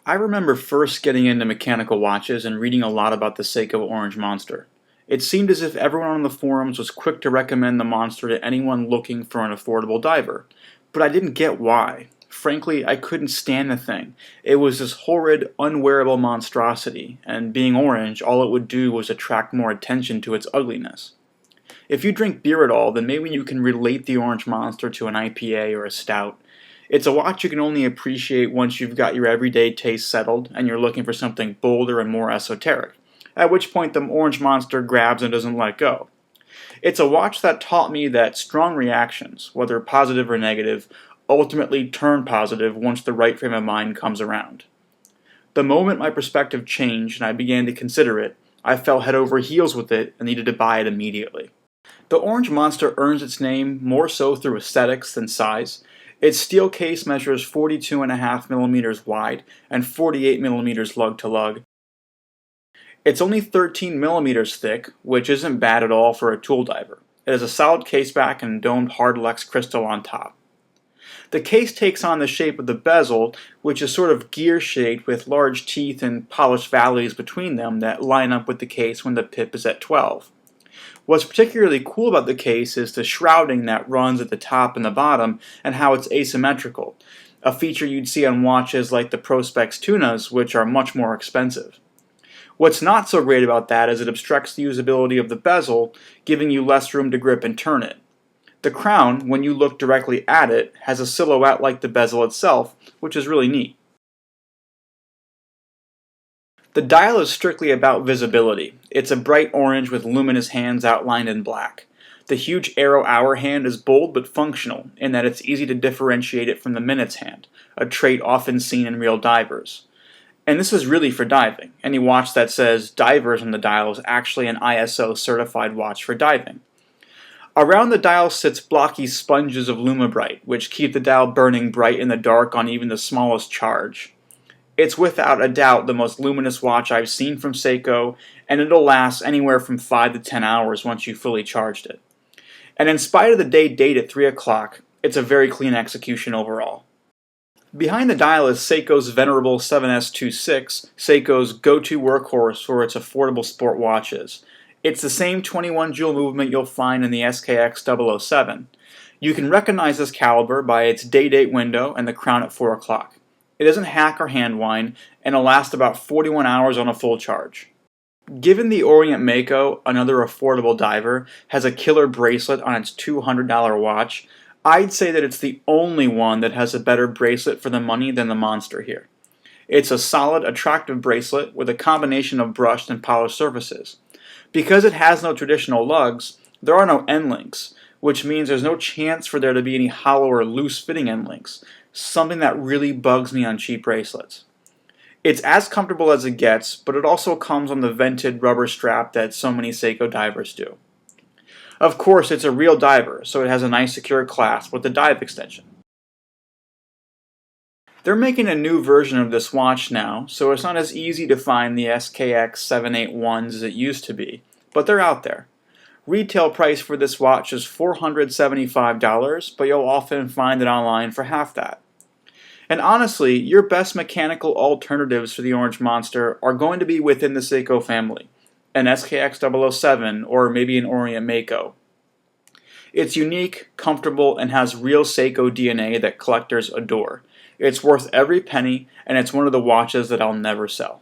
I remember first getting into mechanical watches and reading a lot about the Seiko Orange Monster. It seemed as if everyone on the forums was quick to recommend the Monster to anyone looking for an affordable diver, but I didn't get why. Frankly, I couldn't stand the thing. It was this horrid, unwearable monstrosity, and being orange, all it would do was attract more attention to its ugliness. If you drink beer at all, then maybe you can relate the Orange Monster to an IPA or a stout. It's a watch you can only appreciate once you've got your everyday taste settled and you're looking for something bolder and more esoteric, at which point the Orange Monster grabs and doesn't let go. It's a watch that taught me that strong reactions, whether positive or negative, ultimately turn positive once the right frame of mind comes around. The moment my perspective changed and I began to consider it, I fell head over heels with it and needed to buy it immediately. The Orange Monster earns its name more so through aesthetics than size. Its steel case measures 42.5 millimeters wide and 48 millimeters lug to lug. It's only 13 millimeters thick, which isn't bad at all for a tool diver. It has a solid case back and domed hard Lex crystal on top. The case takes on the shape of the bezel, which is sort of gear-shaped with large teeth and polished valleys between them that line up with the case when the pip is at 12. What's particularly cool about the case is the shrouding that runs at the top and the bottom and how it's asymmetrical, a feature you'd see on watches like the Prospex Tunas, which are much more expensive. What's not so great about that is it obstructs the usability of the bezel, giving you less room to grip and turn it. The crown, when you look directly at it, has a silhouette like the bezel itself, which is really neat. The dial is strictly about visibility. It's a bright orange with luminous hands outlined in black. The huge arrow hour hand is bold but functional in that it's easy to differentiate it from the minutes hand, a trait often seen in real divers. And this is really for diving. Any watch that says divers on the dial is actually an ISO certified watch for diving. Around the dial sits blocky sponges of Lumibright, which keep the dial burning bright in the dark on even the smallest charge. It's without a doubt the most luminous watch I've seen from Seiko, and it'll last anywhere from 5 to 10 hours once you've fully charged it. And in spite of the day date at 3 o'clock, it's a very clean execution overall. Behind the dial is Seiko's venerable 7S26, Seiko's go-to workhorse for its affordable sport watches. It's the same 21 jewel movement you'll find in the SKX781. You can recognize this caliber by its day-date window and the crown at 4 o'clock. It doesn't hack or hand wind, and it'll last about 41 hours on a full charge. Given the Orient Mako, another affordable diver, has a killer bracelet on its $200 watch, I'd say that it's the only one that has a better bracelet for the money than the Monster here. It's a solid, attractive bracelet with a combination of brushed and polished surfaces. Because it has no traditional lugs, there are no end links, which means there's no chance for there to be any hollow or loose-fitting end links, something that really bugs me on cheap bracelets. It's as comfortable as it gets, but it also comes on the vented rubber strap that so many Seiko divers do. Of course, it's a real diver, so it has a nice secure clasp with a dive extension. They're making a new version of this watch now, so it's not as easy to find the SKX781s as it used to be, but they're out there. Retail price for this watch is $475, but you'll often find it online for half that. And honestly, your best mechanical alternatives for the Orange Monster are going to be within the Seiko family, an SKX007 or maybe an Orient Mako. It's unique, comfortable, and has real Seiko DNA that collectors adore. It's worth every penny, and it's one of the watches that I'll never sell.